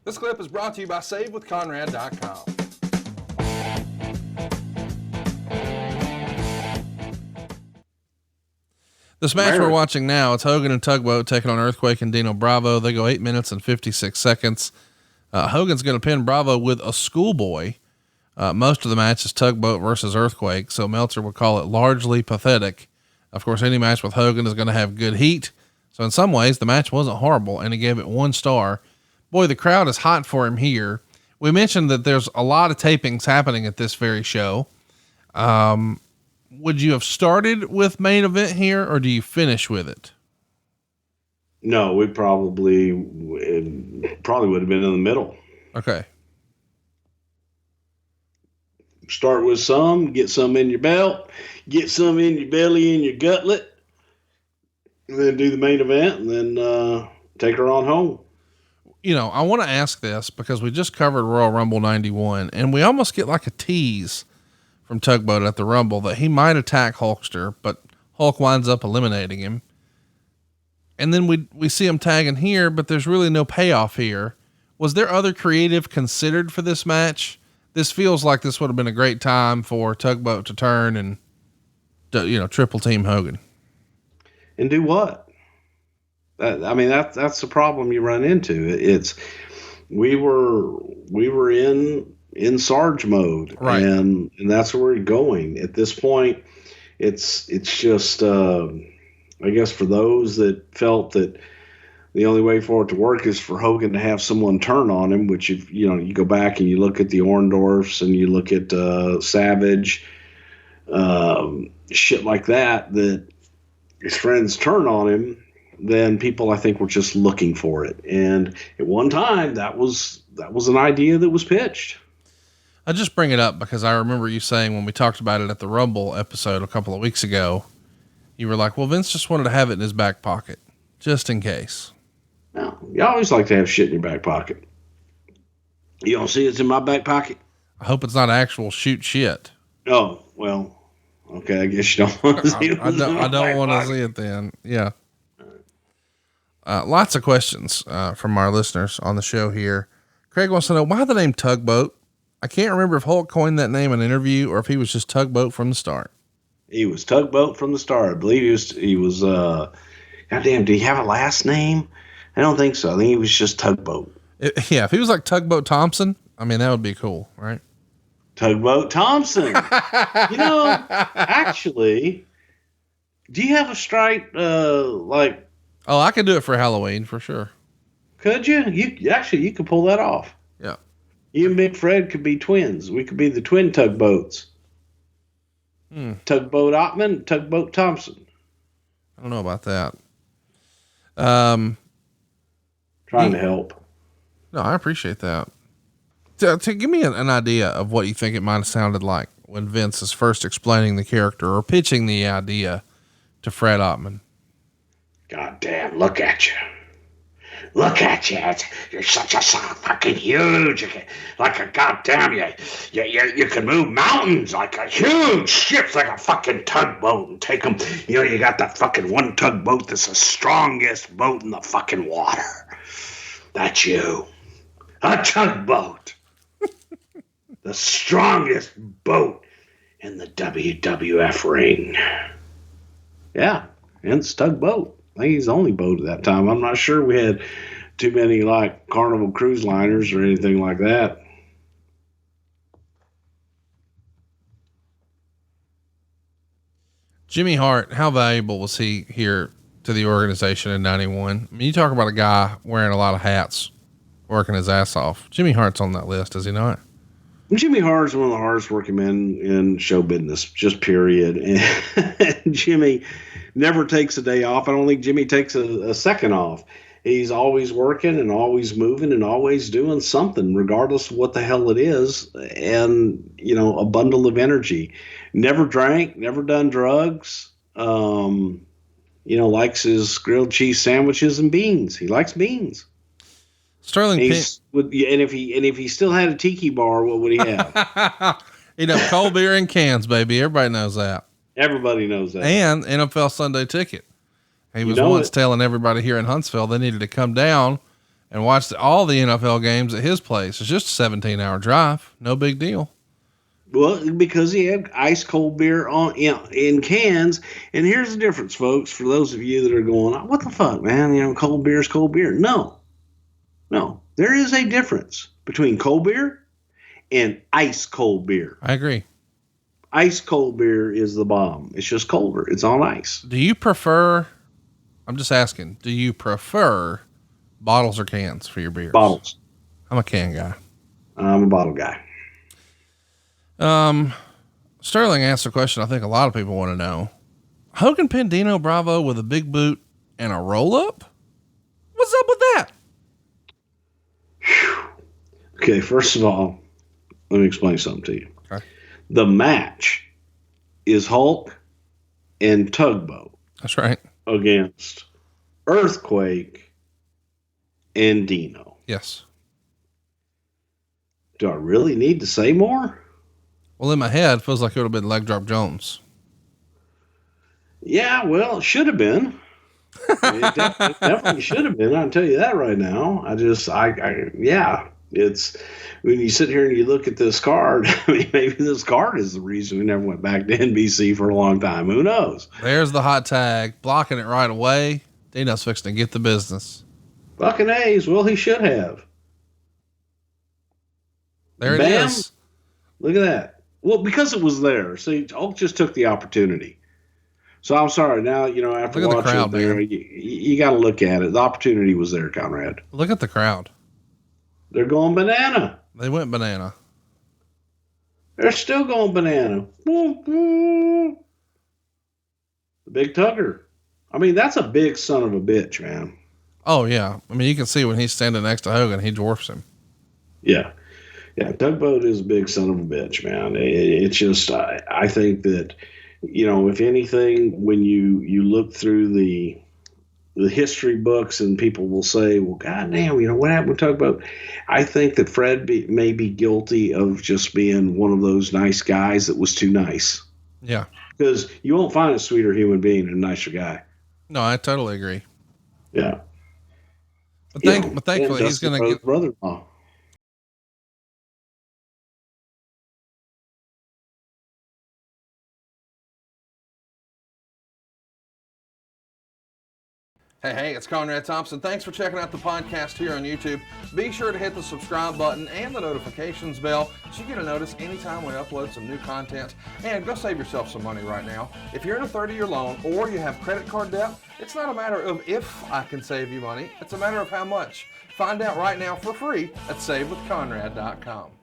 This clip is brought to you by SaveWithConrad.com. This match we're watching now, it's Hogan and Tugboat taking on Earthquake and Dino Bravo. They go 8 minutes and 56 seconds. Hogan's going to pin Bravo with a schoolboy. Most of the match is Tugboat versus Earthquake, so Meltzer would call it largely pathetic. Of course, any match with Hogan is going to have good heat. So in some ways, the match wasn't horrible, and he gave it 1 star. Boy, the crowd is hot for him here. We mentioned that there's a lot of tapings happening at this very show. Would you have started with main event here, or do you finish with it? No, we probably would have been in the middle. Okay. Start with some, get some in your belt, get some in your belly, in your gutlet, and then do the main event, and then take her on home. You know, I want to ask this because we just covered Royal Rumble 91, and we almost get like a tease from Tugboat at the Rumble that he might attack Hulkster, but Hulk winds up eliminating him. And then we see him tagging here, but there's really no payoff here. Was there other creative considered for this match? This feels like this would have been a great time for Tugboat to turn and, triple team Hogan. And do what? That's the problem you run into. We were in Sarge mode, right? And that's where we're going at this point. It's just, I guess for those that felt that the only way for it to work is for Hogan to have someone turn on him, which if you go back and you look at the Orndorffs and you look at Savage, shit like that his friends turn on him, then people I think were just looking for it. And at one time that was an idea that was pitched. I just bring it up because I remember you saying when we talked about it at the Rumble episode a couple of weeks ago, you were like, well, Vince just wanted to have it in his back pocket just in case. No, you always like to have shit in your back pocket. You don't see it's in my back pocket? I hope it's not actual shoot shit. Oh, well, okay. I guess you don't want to see it. I don't want to see it then. Yeah. Lots of questions, from our listeners on the show here. Craig wants to know why the name Tugboat. I can't remember if Hulk coined that name in an interview or if he was just Tugboat from the start. He was Tugboat from the start. I believe he was, goddamn, did he have a last name? I don't think so. I think he was just Tugboat. If he was like Tugboat Thompson, that would be cool, right? Tugboat Thompson. Actually, do you have a stripe, like? Oh, I could do it for Halloween for sure. Could you? You could pull that off. Yeah. You and Big Fred could be twins. We could be the twin Tugboats. Tugboat Ottman, Tugboat Thompson. I don't know about that. Trying to help. No, I appreciate that. To give me an idea of what you think it might have sounded like when Vince is first explaining the character or pitching the idea to Fred Ottman. God damn, look at you. Look at you. You're such a fucking huge. Like a goddamn, you can move mountains like a huge ship, like a fucking tugboat and take them. You got that fucking one tugboat that's the strongest boat in the fucking water. That's you. A tugboat. The strongest boat in the WWF ring. Yeah, and it's Tugboat. I think he's the only boat at that time. I'm not sure we had too many like Carnival cruise liners or anything like that. Jimmy Hart, how valuable was he here to the organization in 91? You talk about a guy wearing a lot of hats, working his ass off. Jimmy Hart's on that list, is he not? Jimmy Hart is one of the hardest working men in show business, just period. And Jimmy never takes a day off. I don't think Jimmy takes a second off. He's always working and always moving and always doing something, regardless of what the hell it is. And, a bundle of energy. Never drank, never done drugs. Likes his grilled cheese sandwiches and beans. He likes beans. Sterling and if he still had a tiki bar, what would he have? He'd have cold beer in cans, baby. Everybody knows that. Everybody knows that. And NFL Sunday ticket. He was once telling everybody here in Huntsville they needed to come down and watched all the NFL games at his place. It's just a 17-hour drive. No big deal. Well, because he had ice cold beer in cans. And here's the difference, folks, for those of you that are going, what the fuck, man? Cold beer is cold beer. No. There is a difference between cold beer and ice cold beer. I agree. Ice cold beer is the bomb. It's just colder. It's on ice. Do you prefer, I'm just asking, do you prefer bottles or cans for your beers? Bottles. I'm a can guy. I'm a bottle guy. Sterling asked a question I think a lot of people want to know. Hogan pinned Dino Bravo with a big boot and a roll up? What's up with that? Okay, first of all, let me explain something to you. Okay. The match is Hulk and Tugboat. That's right. Against Earthquake and Dino. Yes. Do I really need to say more? Well, in my head, it feels like it would have been Leg Drop Jones. Yeah, well, it should have been. It definitely should have been. I'll tell you that right now. It's when you sit here and you look at this card, I mean, maybe this card is the reason we never went back to NBC for a long time. Who knows? There's the hot tag, blocking it right away. Dino's fixing to get the business. Fucking A's. Well, he should have. There it Bam. is. Look at that. Well, because it was there. See, Hulk just took the opportunity. So I'm sorry. Now, after Look at the watching crowd, it there, man. you got to look at it. The opportunity was there, Conrad. Look at the crowd. They're going banana. They went banana. They're still going banana. The big tugger. I mean, that's a big son of a bitch, man. Oh, yeah. I mean, you can see when he's standing next to Hogan, he dwarfs him. Yeah. Yeah, Tugboat is a big son of a bitch, man. It's just, I think that, if anything, when you look through the history books and people will say, well, goddamn, what happened with Tugboat? I think that Fred may be guilty of just being one of those nice guys that was too nice. Yeah. Because you won't find a sweeter human being and a nicer guy. No, I totally agree. Yeah. But thankfully he's going to get brother-in-law. Hey, it's Conrad Thompson. Thanks for checking out the podcast here on YouTube. Be sure to hit the subscribe button and the notifications bell so you get a notice anytime we upload some new content. And go save yourself some money right now. If you're in a 30-year loan or you have credit card debt, it's not a matter of if I can save you money. It's a matter of how much. Find out right now for free at SaveWithConrad.com.